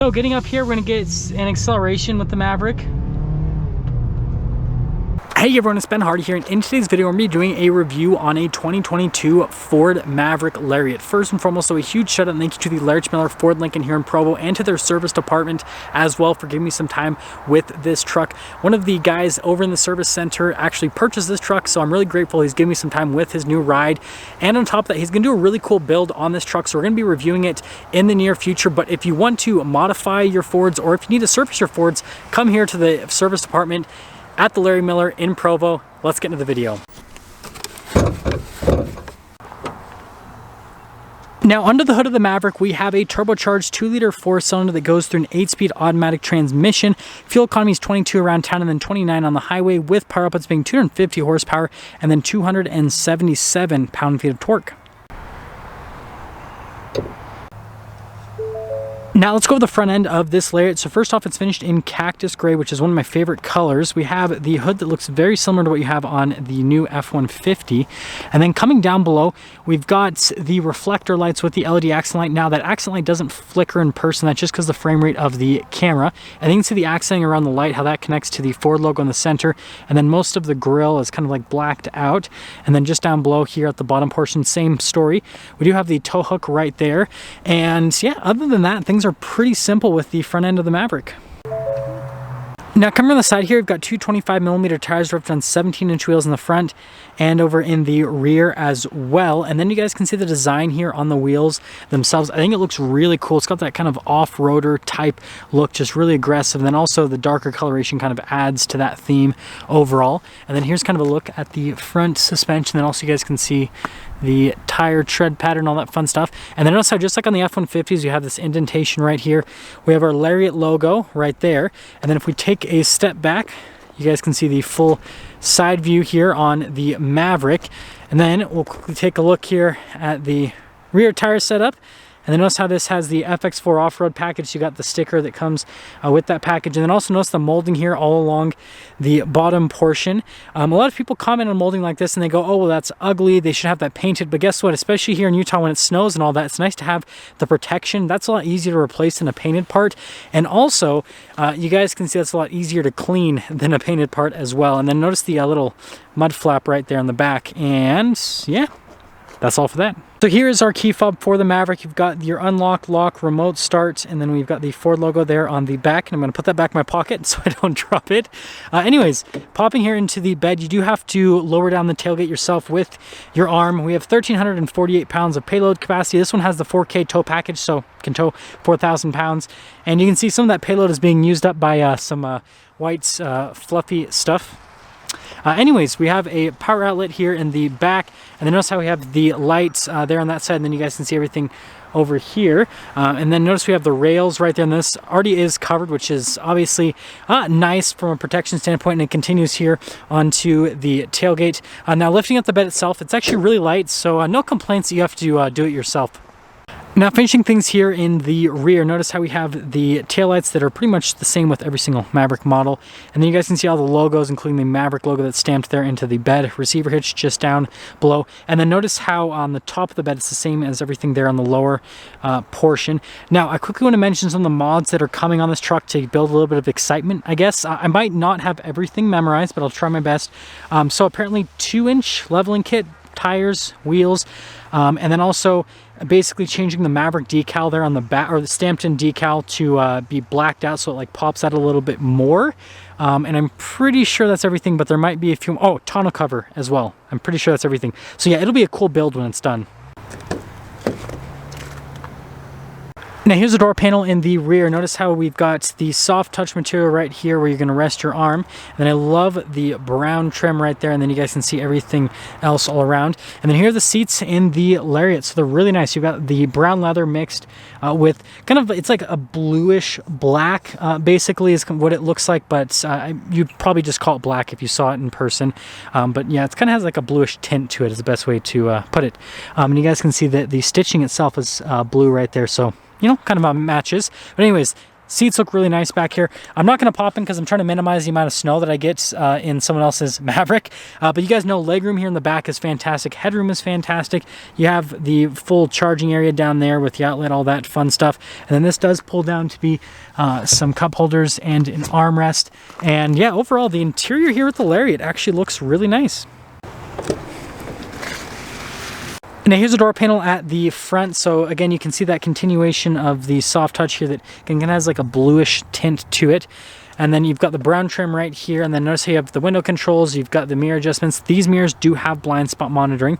So getting up here, we're gonna get an acceleration with the Maverick. Hey everyone, it's Ben Hardy here, and in today's video, we're going to be doing a review on a 2022 Ford Maverick Lariat. First and foremost, so a huge shout out and thank you to the Larry Miller Ford Lincoln here in Provo and to their service department as well for giving me some time with this truck. One of the guys over in the service center actually purchased this truck, so I'm really grateful he's giving me some time with his new ride. And on top of that, he's going to do a really cool build on this truck, so we're going to be reviewing it in the near future. But if you want to modify your Fords or if you need to service your Fords, come here to the service department at the Larry Miller in Provo. Let's get into the video. Now, under the hood of the Maverick, we have a turbocharged 2-liter 4-cylinder that goes through an 8-speed automatic transmission. Fuel economy is 22 around town and then 29 on the highway, with power outputs being 250 horsepower and then 277 pound-feet of torque. Now let's go with the front end of this Lariat. So first off, it's finished in cactus gray, which is one of my favorite colors. We have the hood that looks very similar to what you have on the new F-150. And then coming down below, we've got the reflector lights with the LED accent light. Now that accent light doesn't flicker in person. That's just because the frame rate of the camera. And then you can see the accenting around the light, how that connects to the Ford logo in the center. And then most of the grille is kind of like blacked out. And then just down below here at the bottom portion, same story. We do have the tow hook right there. And yeah, other than that, things are pretty simple with the front end of the Maverick. Now coming on the side here, we've got two 25mm tires wrapped on 17-inch wheels in the front and over in the rear as well. And then you guys can see the design here on the wheels themselves. I think it looks really cool. It's got that kind of off-roader type look, just really aggressive. And then also the darker coloration kind of adds to that theme overall. And then here's kind of a look at the front suspension. Then also you guys can see the tire tread pattern, all that fun stuff. And then also, just like on the F-150s, you have this indentation right here. We have our Lariat logo right there. And then if we take a step back, you guys can see the full side view here on the Maverick. And then we'll quickly take a look here at the rear tire setup. And then notice how this has the FX4 off-road package. So you got the sticker that comes with that package. And then also notice the molding here all along the bottom portion. A lot of people comment on molding like this and they go, oh, well, that's ugly. They should have that painted. But guess what? Especially here in Utah when it snows and all that, it's nice to have the protection. That's a lot easier to replace than a painted part. And also, you guys can see that's a lot easier to clean than a painted part as well. And then notice the little mud flap right there on the back. And yeah, that's all for that. So here is our key fob for the Maverick. You've got your unlock, lock, remote start, and then we've got the Ford logo there on the back. And I'm going to put that back in my pocket so I don't drop it. Anyways, popping here into the bed, you do have to lower down the tailgate yourself with your arm. We have 1,348 pounds of payload capacity. This one has the 4K tow package, so can tow 4,000 pounds. And you can see some of that payload is being used up by some white fluffy stuff. Anyways, we have a power outlet here in the back, and then notice how we have the lights there on that side, and then you guys can see everything over here. And then notice we have the rails right there, and this already is covered, which is obviously nice from a protection standpoint, and it continues here onto the tailgate. Now lifting up the bed itself, it's actually really light, so no complaints. You have to do it yourself. Now finishing things here in the rear, notice how we have the taillights that are pretty much the same with every single Maverick model. And then you guys can see all the logos, including the Maverick logo that's stamped there into the bed. Receiver hitch just down below. And then notice how on the top of the bed it's the same as everything there on the lower portion. Now I quickly want to mention some of the mods that are coming on this truck to build a little bit of excitement, I guess. I might not have everything memorized, but I'll try my best. So apparently 2-inch leveling kit, tires, wheels, and then also basically changing the Maverick decal there on the back, or the stamped in decal, to be blacked out so it like pops out a little bit more. And I'm pretty sure that's everything, but there might be a few, oh, tonneau cover as well. I'm pretty sure that's everything. So yeah, it'll be a cool build when it's done. Now here's the door panel in the rear. Notice how we've got the soft touch material right here where you're going to rest your arm. And then I love the brown trim right there, and then you guys can see everything else all around. And then here are the seats in the Lariat. So they're really nice. You've got the brown leather mixed with kind of, it's like a bluish black, basically is what it looks like, but you'd probably just call it black if you saw it in person. But yeah, it kind of has like a bluish tint to it is the best way to put it. And you guys can see that the stitching itself is blue right there. So you know, kind of matches. But anyways, Seats look really nice back here. I'm not going to pop in because I'm trying to minimize the amount of snow that I get in someone else's Maverick. But you guys know legroom here in the back is fantastic. Headroom is fantastic. You have the full charging area down there with the outlet, all that fun stuff. And then this does pull down to be some cup holders and an armrest. And yeah, overall, the interior here with the Lariat actually looks really nice. Now here's a door panel at the front, so again you can see that continuation of the soft touch here that again has like a bluish tint to it. And then you've got the brown trim right here, and then notice how you have the window controls, you've got the mirror adjustments. These mirrors do have blind spot monitoring.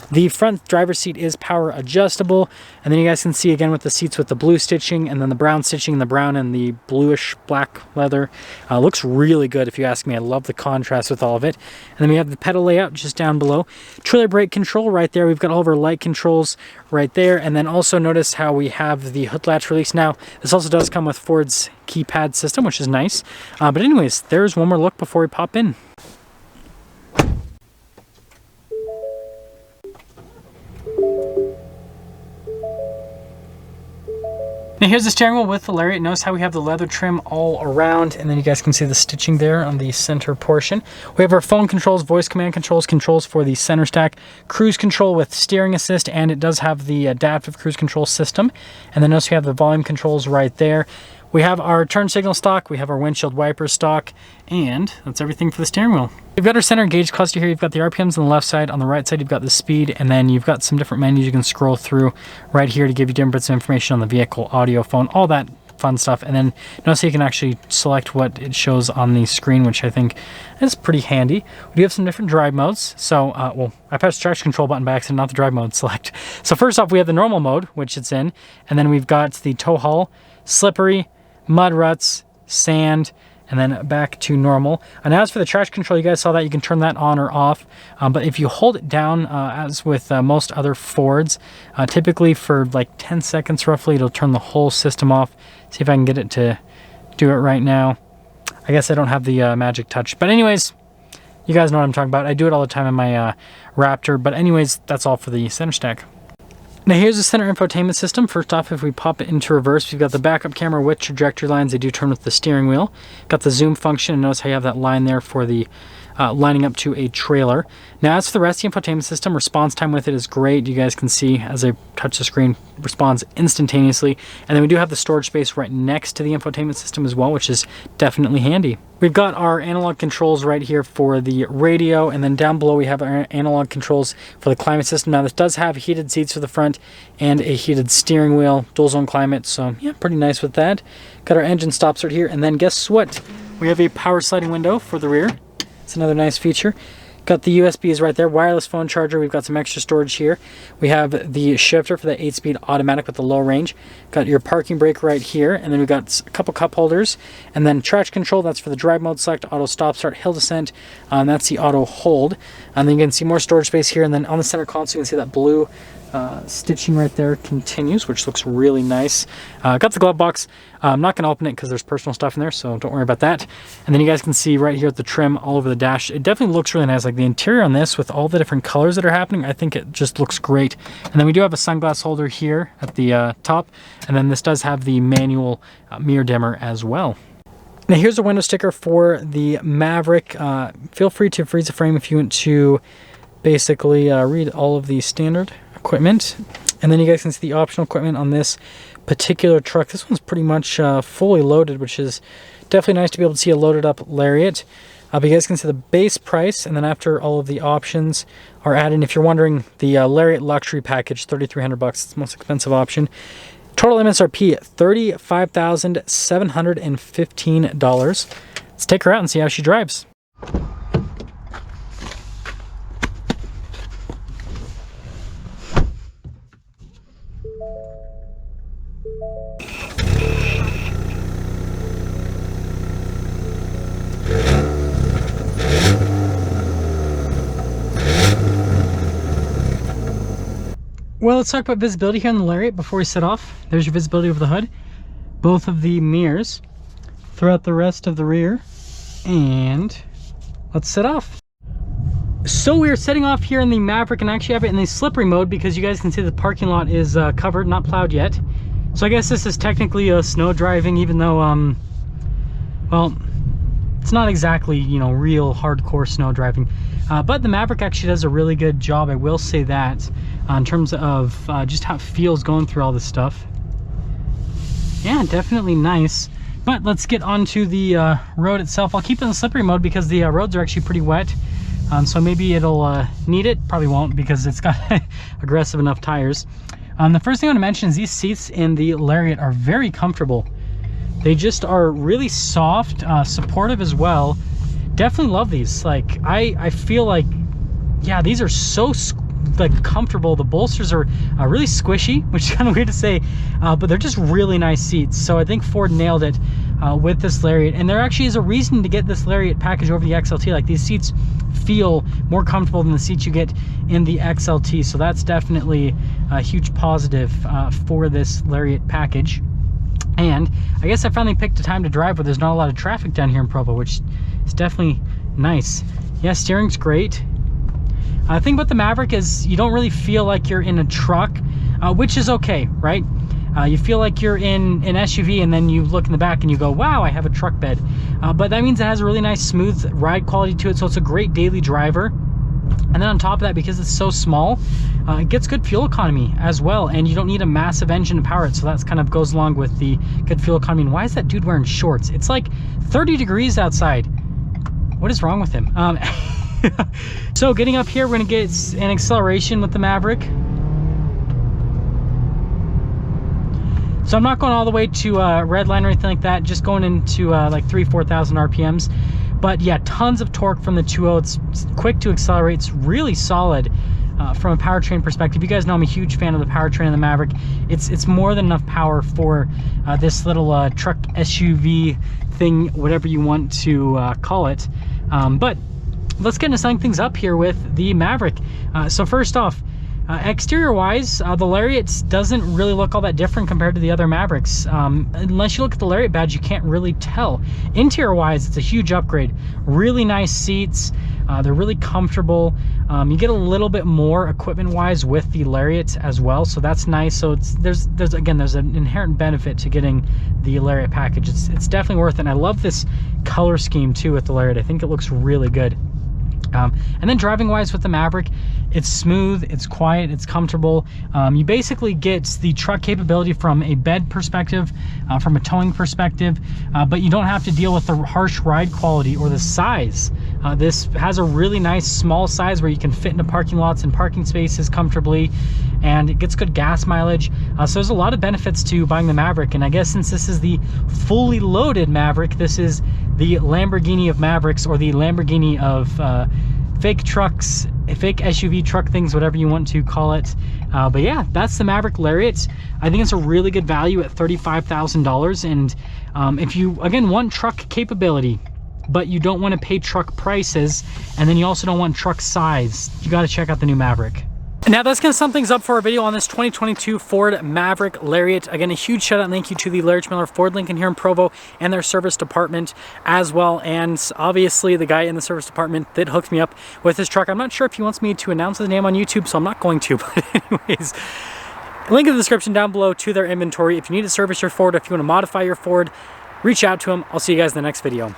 The front driver's seat is power adjustable, and then you guys can see again with the seats with the blue stitching and then the brown stitching, the brown and the bluish black leather. Looks really good if you ask me. I love the contrast with all of it. And then we have the pedal layout just down below. Trailer brake control right there. We've got all of our light controls right there, and then also notice how we have the hood latch release. Now this also does come with Ford's keypad system, which is nice. But anyways, there's one more look before we pop in. Now here's the steering wheel with the Lariat. Notice how we have the leather trim all around, and then you guys can see the stitching there on the center portion. We have our phone controls, voice command controls, controls for the center stack, cruise control with steering assist, and it does have the adaptive cruise control system. And then notice we have the volume controls right there. We have our turn signal stock, we have our windshield wiper stock, and that's everything for the steering wheel. You've got our center gauge cluster here. You've got the RPMs on the left side. On the right side, you've got the speed, and then you've got some different menus you can scroll through right here to give you different bits of information on the vehicle, audio, phone, all that fun stuff. And then notice you can actually select what it shows on the screen, which I think is pretty handy. We do have some different drive modes. So, well, I pressed the traction control button by accident, not the drive mode select. So first off, we have the normal mode, which it's in, and then we've got the tow haul, slippery, mud ruts, sand, and then back to normal. And as for the traction control, you guys saw that you can turn that on or off. But if you hold it down, as with most other Fords, typically for like 10 seconds roughly, it'll turn the whole system off. See if I can get it to do it right now. I guess I don't have the magic touch. But anyways, you guys know what I'm talking about. I do it all the time in my Raptor. But anyways, that's all for the center stack. Now here's the center infotainment system. First off, if we pop it into reverse, we've got the backup camera with trajectory lines. They do turn with the steering wheel. Got the zoom function, and notice how you have that line there for the lining up to a trailer. Now as for the rest of the infotainment system, response time with it is great. You guys can see as I touch the screen, responds instantaneously. And then we do have the storage space right next to the infotainment system as well, which is definitely handy. We've got our analog controls right here for the radio, and then down below we have our analog controls for the climate system. Now this does have heated seats for the front and a heated steering wheel, dual zone climate, so yeah, pretty nice with that. Got our engine stop start here, and then guess what? We have a power sliding window for the rear. It's another nice feature. Got the USBs right there, wireless phone charger. We've got some extra storage here. We have the shifter for the 8-speed automatic with the low range. Got your parking brake right here, and then we've got a couple cup holders, and then traction control. That's for the drive mode select, auto stop start, hill descent. That's the auto hold. And then you can see more storage space here, and then on the center console you can see that blue stitching right there continues, which looks really nice. Got the glove box. I'm not going to open it because there's personal stuff in there, so don't worry about that. And then you guys can see right here at the trim all over the dash. It definitely looks really nice. Like the interior on this with all the different colors that are happening, I think it just looks great. And then we do have a sunglass holder here at the top, and then this does have the manual mirror dimmer as well. Now here's a window sticker for the Maverick. Feel free to freeze the frame if you want to basically read all of the standard equipment. And then you guys can see the optional equipment on this particular truck. This one's pretty much fully loaded, which is definitely nice to be able to see a loaded up Lariat. But you guys can see the base price, and then after all of the options are added, if you're wondering, the Lariat Luxury Package, $3,300, it's the most expensive option. Total MSRP, $35,715. Let's take her out and see how she drives. Well, let's talk about visibility here on the Lariat before we set off. There's your visibility over the hood, both of the mirrors, throughout the rest of the rear, and let's set off. So we are setting off here in the Maverick, and I actually have it in the slippery mode because you guys can see the parking lot is covered, not plowed yet. So I guess this is technically a snow driving, even though, well, it's not exactly, you know, real hardcore snow driving. But the Maverick actually does a really good job, I will say that, in terms of just how it feels going through all this stuff. Yeah, definitely nice. But let's get onto the road itself. I'll keep it in slippery mode because the roads are actually pretty wet. So maybe it'll need it. Probably won't because it's got aggressive enough tires. The first thing I want to mention is these seats in the Lariat are very comfortable. They just are really soft, supportive as well. Definitely love these. Like, I feel like, yeah, these are so like comfortable. The bolsters are really squishy, which is kind of weird to say, but they're just really nice seats. So I think Ford nailed it with this Lariat, and there actually is a reason to get this Lariat package over the XLT. Like, these seats feel more comfortable than the seats you get in the XLT, so that's definitely a huge positive for this Lariat package. And I guess I finally picked a time to drive where there's not a lot of traffic down here in Provo, which is definitely nice. Yeah, steering's great. The thing about the Maverick is you don't really feel like you're in a truck, which is okay, right? You feel like you're in an SUV, and then you look in the back and you go, wow, I have a truck bed. But that means it has a really nice smooth ride quality to it, so it's a great daily driver. And then on top of that, because it's so small, it gets good fuel economy as well, and you don't need a massive engine to power it, so that kind of goes along with the good fuel economy. And why is that dude wearing shorts? It's like 30 degrees outside. What is wrong with him? So getting up here, we're gonna get an acceleration with the Maverick. So I'm not going all the way to red line or anything like that, just going into like 4,000 RPMs. But yeah, tons of torque from the 2.0. It's quick to accelerate. It's really solid from a powertrain perspective. You guys know I'm a huge fan of the powertrain of the Maverick. It's more than enough power for this little truck SUV thing, whatever you want to call it. But let's get into setting things up here with the Maverick. So first off, exterior wise, the Lariat doesn't really look all that different compared to the other Mavericks. Unless you look at the Lariat badge, you can't really tell. Interior wise, it's a huge upgrade. Really nice seats. They're really comfortable. You get a little bit more equipment wise with the Lariat as well, so that's nice. So there's an inherent benefit to getting the Lariat package. It's definitely worth it. And I love this color scheme too with the Lariat. I think it looks really good. And then driving wise with the Maverick, it's smooth, it's quiet, it's comfortable. You basically get the truck capability from a bed perspective, from a towing perspective, but you don't have to deal with the harsh ride quality or the size. This has a really nice small size where you can fit into parking lots and parking spaces comfortably, and it gets good gas mileage. So there's a lot of benefits to buying the Maverick, and I guess since this is the fully loaded Maverick, this is the Lamborghini of Mavericks, or the Lamborghini of fake trucks, fake SUV truck things, whatever you want to call it. But yeah, that's the Maverick Lariat. I think it's a really good value at $35,000. And if you, again, want truck capability, but you don't want to pay truck prices, and then you also don't want truck size, you got to check out the new Maverick. Now that's going to sum things up for our video on this 2022 Ford Maverick Lariat. Again, a huge shout out and thank you to the Lariat Miller Ford Lincoln here in Provo and their service department as well. And obviously the guy in the service department that hooked me up with his truck. I'm not sure if he wants me to announce his name on YouTube, so I'm not going to. But anyways, link in the description down below to their inventory. If you need to service your Ford, if you want to modify your Ford, reach out to him. I'll see you guys in the next video.